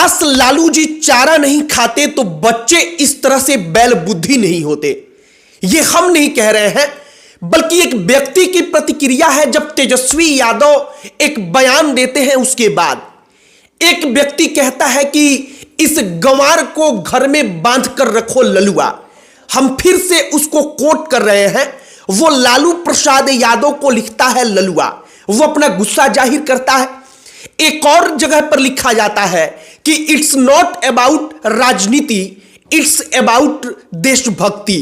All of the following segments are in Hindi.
काश लालू जी चारा नहीं खाते तो बच्चे इस तरह से बैल बुद्धि नहीं होते। ये हम नहीं कह रहे हैं, बल्कि एक व्यक्ति की प्रतिक्रिया है। जब तेजस्वी यादव एक बयान देते हैं, उसके बाद एक व्यक्ति कहता है कि इस गंवार को घर में बांध कर रखो ललुआ। हम फिर से उसको कोट कर रहे हैं। वो लालू प्रसाद यादव को लिखता है ललुआ। वो अपना गुस्सा जाहिर करता है। एक और जगह पर लिखा जाता है कि इट्स नॉट अबाउट राजनीति, इट्स अबाउट देशभक्ति।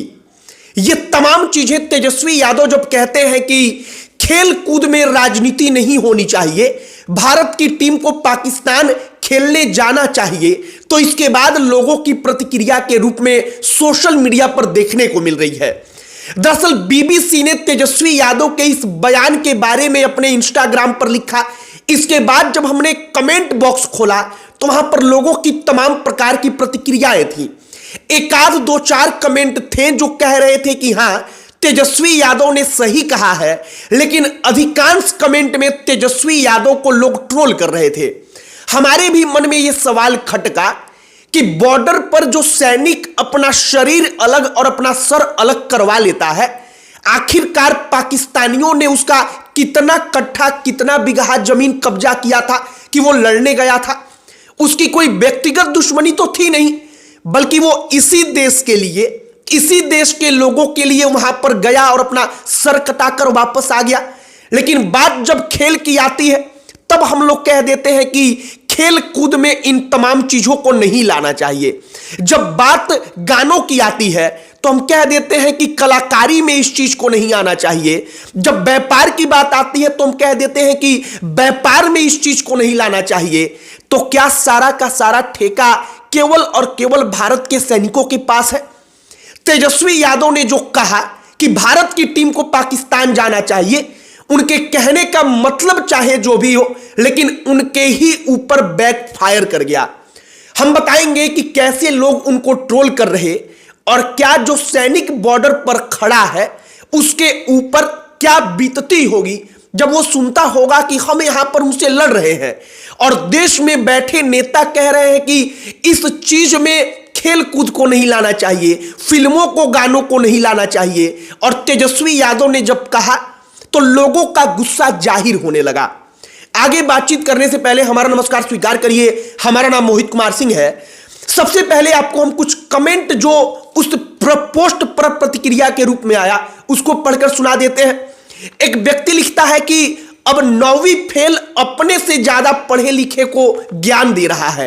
ये तमाम चीजें तेजस्वी यादव जब कहते हैं कि खेल कूद में राजनीति नहीं होनी चाहिए, भारत की टीम को पाकिस्तान खेलने जाना चाहिए, तो इसके बाद लोगों की प्रतिक्रिया के रूप में सोशल मीडिया पर देखने को मिल रही है। दरअसल बीबीसी ने तेजस्वी यादव के इस बयान के बारे में अपने इंस्टाग्राम पर लिखा। इसके बाद जब हमने कमेंट बॉक्स खोला तो वहां पर लोगों की तमाम प्रकार की प्रतिक्रियाएं थी। एक आध दो चार कमेंट थे जो कह रहे थे कि हां, तेजस्वी यादव ने सही कहा है, लेकिन अधिकांश कमेंट में तेजस्वी यादव को लोग ट्रोल कर रहे थे। हमारे भी मन में यह सवाल खटका कि बॉर्डर पर जो सैनिक अपना शरीर अलग और अपना सर अलग करवा लेता है, आखिरकार पाकिस्तानियों ने उसका कितना कट्ठा, कितना बिगहा जमीन कब्जा किया था कि वो लड़ने गया था। उसकी कोई व्यक्तिगत दुश्मनी तो थी नहीं, बल्कि वो इसी देश के लिए, इसी देश के लोगों के लिए वहां पर गया और अपना सर कटाकर वापस आ गया। लेकिन बात जब खेल की आती है, तब हम लोग कह देते हैं कि खेल कूद में इन तमाम चीजों को नहीं लाना चाहिए। जब बात गानों की आती है तो हम कह देते हैं कि कलाकारी में इस चीज को नहीं आना चाहिए। जब व्यापार की बात आती है तो हम कह देते हैं कि व्यापार में इस चीज को नहीं लाना चाहिए। तो क्या सारा का सारा ठेका केवल और केवल भारत के सैनिकों के पास है? तेजस्वी यादव ने जो कहा कि भारत की टीम को पाकिस्तान जाना चाहिए, उनके कहने का मतलब चाहे जो भी हो, लेकिन उनके ही ऊपर बैकफायर कर गया। हम बताएंगे कि कैसे लोग उनको ट्रोल कर रहे और क्या जो सैनिक बॉर्डर पर खड़ा है उसके ऊपर क्या बीतती होगी जब वो सुनता होगा कि हम यहां पर उनसे लड़ रहे हैं और देश में बैठे नेता कह रहे हैं कि इस चीज में खेल कूद को नहीं लाना चाहिए, फिल्मों को, गानों को नहीं लाना चाहिए। और तेजस्वी यादव ने जब कहा तो लोगों का गुस्सा जाहिर होने लगा। आगे बातचीत करने से पहले हमारा नमस्कार स्वीकार करिए। हमारा नाम मोहित कुमार सिंह है। सबसे पहले आपको हम कुछ कमेंट जो उस पोस्ट पर प्रतिक्रिया के रूप में आया उसको पढ़कर सुना देते हैं। एक व्यक्ति लिखता है कि अब 9वीं फेल अपने से ज्यादा पढ़े लिखे को ज्ञान दे रहा है।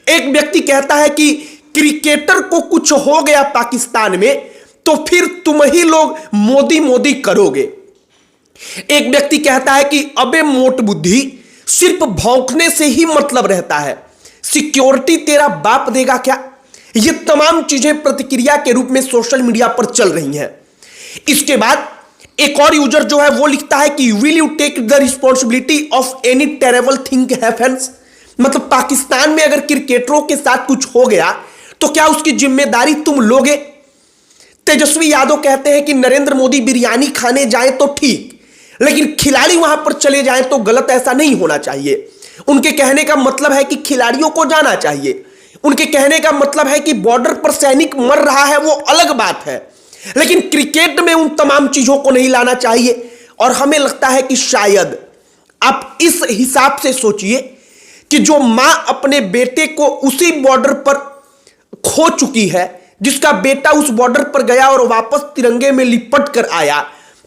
एक व्यक्ति कहता है कि क्रिकेटर को कुछ हो गया पाकिस्तान में तो फिर तुम ही लोग मोदी मोदी करोगे। एक व्यक्ति कहता है कि अबे मोट बुद्धि, सिर्फ भौंकने से ही मतलब रहता है, सिक्योरिटी तेरा बाप देगा क्या? ये तमाम चीजें प्रतिक्रिया के रूप में सोशल मीडिया पर चल रही हैं। इसके बाद एक और यूजर जो है वो लिखता है कि will you take the responsibility of any terrible thing happens? मतलब पाकिस्तान में अगर क्रिकेटरों के साथ कुछ हो गया तो क्या उसकी जिम्मेदारी तुम लोगे? तेजस्वी यादव कहते हैं कि नरेंद्र मोदी बिरयानी खाने जाए तो ठीक, लेकिन खिलाड़ी वहां पर चले जाएं तो गलत। ऐसा नहीं होना चाहिए। उनके कहने का मतलब है कि खिलाड़ियों को जाना चाहिए। उनके कहने का मतलब है कि बॉर्डर पर सैनिक मर रहा है, वो अलग बात है, लेकिन क्रिकेट में उन तमाम चीजों को नहीं लाना चाहिए। और हमें लगता है कि शायद आप इस हिसाब से सोचिए कि जो मां अपने बेटे को उसी बॉर्डर पर खो चुकी है, जिसका बेटा उस बॉर्डर पर गया और वापस तिरंगे में लिपट कर आया,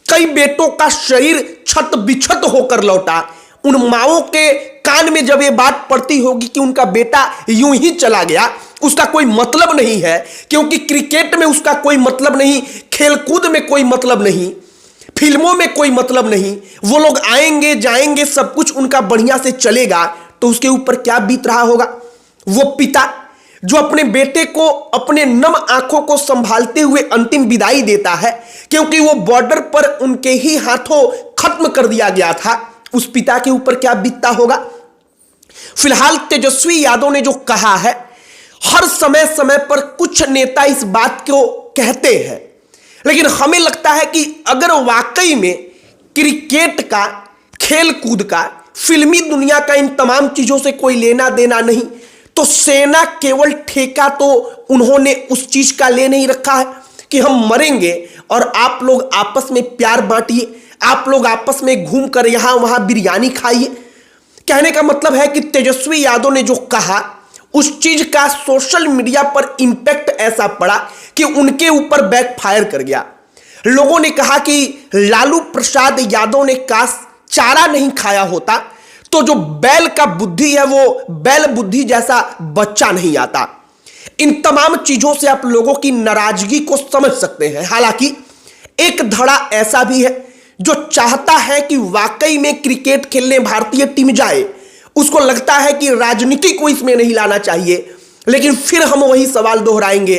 कई बेटों का शरीर छत बिछत होकर लौटा, उन माओं के कान में जब ये बात पड़ती होगी कि उनका बेटा यूं ही चला गया, उसका कोई मतलब नहीं है, क्योंकि क्रिकेट में उसका कोई मतलब नहीं, खेलकूद में कोई मतलब नहीं, फिल्मों में कोई मतलब नहीं, वो लोग आएंगे जाएंगे, सब कुछ उनका बढ़िया से चलेगा, तो उसके ऊपर क्या बीत रहा होगा? वो पिता जो अपने बेटे को अपने नम आंखों को संभालते हुए अंतिम विदाई देता है, क्योंकि वो बॉर्डर पर उनके ही हाथों खत्म कर दिया गया था, उस पिता के ऊपर क्या बीतता होगा? फिलहाल तेजस्वी यादव ने जो कहा है, हर समय समय पर कुछ नेता इस बात को कहते हैं, लेकिन हमें लगता है कि अगर वाकई में क्रिकेट का, खेल कूद का, फिल्मी दुनिया का इन तमाम चीजों से कोई लेना देना नहीं, तो सेना केवल ठेका तो उन्होंने उस चीज का ले नहीं रखा है कि हम मरेंगे और आप लोग आपस में प्यार बांटिए, आप लोग आपस में घूम कर यहां वहां बिरयानी खाइए। कहने का मतलब है कि तेजस्वी यादव ने जो कहा उस चीज का सोशल मीडिया पर इंपैक्ट ऐसा पड़ा कि उनके ऊपर बैकफायर कर गया। लोगों ने कहा कि लालू प्रसाद यादव ने काश चारा नहीं खाया होता तो जो बैल का बुद्धि है वो बैल बुद्धि जैसा बच्चा नहीं आता। इन तमाम चीजों से आप लोगों की नाराजगी को समझ सकते हैं। हालांकि एक धड़ा ऐसा भी है जो चाहता है कि वाकई में क्रिकेट खेलने भारतीय टीम जाए, उसको लगता है कि राजनीति को इसमें नहीं लाना चाहिए। लेकिन फिर हम वही सवाल दोहराएंगे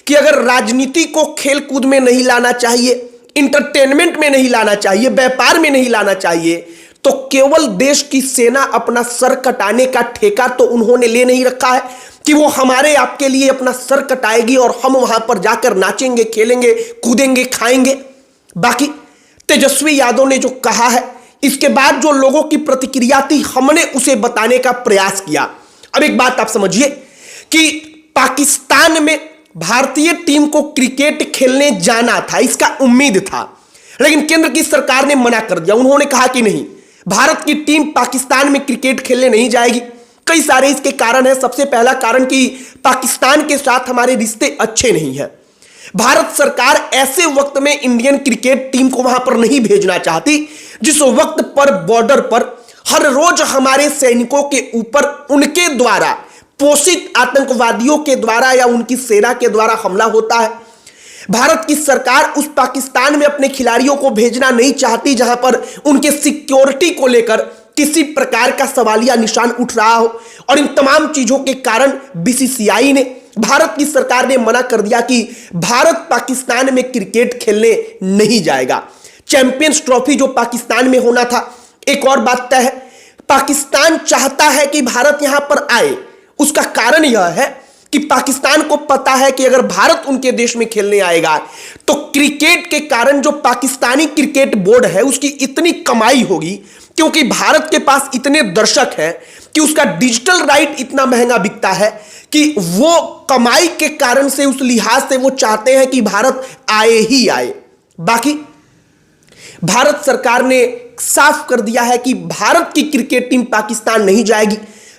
कि अगर राजनीति को खेल कूद में नहीं लाना चाहिए, इंटरटेनमेंट में नहीं लाना चाहिए, व्यापार में नहीं लाना चाहिए, तो केवल देश की सेना अपना सर कटाने का ठेका तो उन्होंने ले नहीं रखा है कि वो हमारे आपके लिए अपना सर कटाएगी और हम वहां पर जाकर नाचेंगे, खेलेंगे, कूदेंगे, खाएंगे। बाकी तेजस्वी यादव ने जो कहा है, इसके बाद जो लोगों की प्रतिक्रिया थी, हमने उसे बताने का प्रयास किया। अब एक बात आप समझिए कि पाकिस्तान में भारतीय टीम को क्रिकेट खेलने जाना था, इसका उम्मीद था, लेकिन केंद्र की सरकार ने मना कर दिया। उन्होंने कहा कि नहीं, भारत की टीम पाकिस्तान में क्रिकेट खेलने नहीं जाएगी। कई सारे इसके कारण है। सबसे पहला कारण कि पाकिस्तान के साथ हमारे रिश्ते अच्छे नहीं हैं। भारत सरकार ऐसे वक्त में इंडियन क्रिकेट टीम को वहां पर नहीं भेजना चाहती जिस वक्त पर बॉर्डर पर हर रोज हमारे सैनिकों के ऊपर उनके द्वारा पोषित आतंकवादियों के द्वारा या उनकी सेना के द्वारा हमला होता है। भारत की सरकार उस पाकिस्तान में अपने खिलाड़ियों को भेजना नहीं चाहती जहां पर उनके सिक्योरिटी को लेकर किसी प्रकार का सवालिया निशान उठ रहा हो। और इन तमाम चीजों के कारण बीसीसीआई ने, भारत की सरकार ने मना कर दिया कि भारत पाकिस्तान में क्रिकेट खेलने नहीं जाएगा। चैंपियंस ट्रॉफी जो पाकिस्तान में होना था, एक और बात तय है, पाकिस्तान चाहता है कि भारत यहां पर आए। उसका कारण यह है कि पाकिस्तान को पता है कि अगर भारत उनके देश में खेलने आएगा तो क्रिकेट के कारण जो पाकिस्तानी क्रिकेट बोर्ड है उसकी इतनी कमाई होगी, क्योंकि भारत के पास इतने दर्शक हैं कि उसका डिजिटल राइट इतना महंगा बिकता है कि वो कमाई के कारण से, उस लिहाज से वो चाहते हैं कि भारत आए ही आए। बाकी भारत सरकार ने साफ कर दिया है कि भारत की क्रिकेट टीम पाकिस्तान नहीं जाएगी।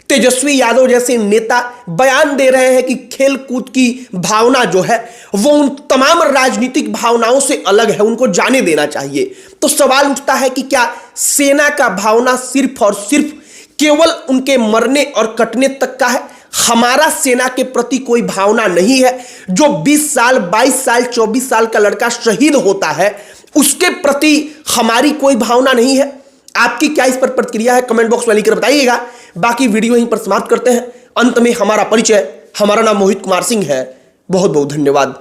तेजस्वी यादव जैसे नेता बयान दे रहे हैं कि खेल कूद की भावना जो है वो उन तमाम राजनीतिक भावनाओं से अलग है, उनको जाने देना चाहिए। तो सवाल उठता है कि क्या सेना का भावना सिर्फ और सिर्फ केवल उनके मरने और कटने तक का है? हमारा सेना के प्रति कोई भावना नहीं है? जो 20 साल, 22 साल, 24 साल का लड़का शहीद होता है उसके प्रति हमारी कोई भावना नहीं है? आपकी क्या इस पर प्रतिक्रिया है? कमेंट बॉक्स में लिखकर बताइएगा। बाकी वीडियो यहीं पर समाप्त करते हैं। अंत में हमारा परिचय, हमारा नाम मोहित कुमार सिंह है। बहुत बहुत धन्यवाद।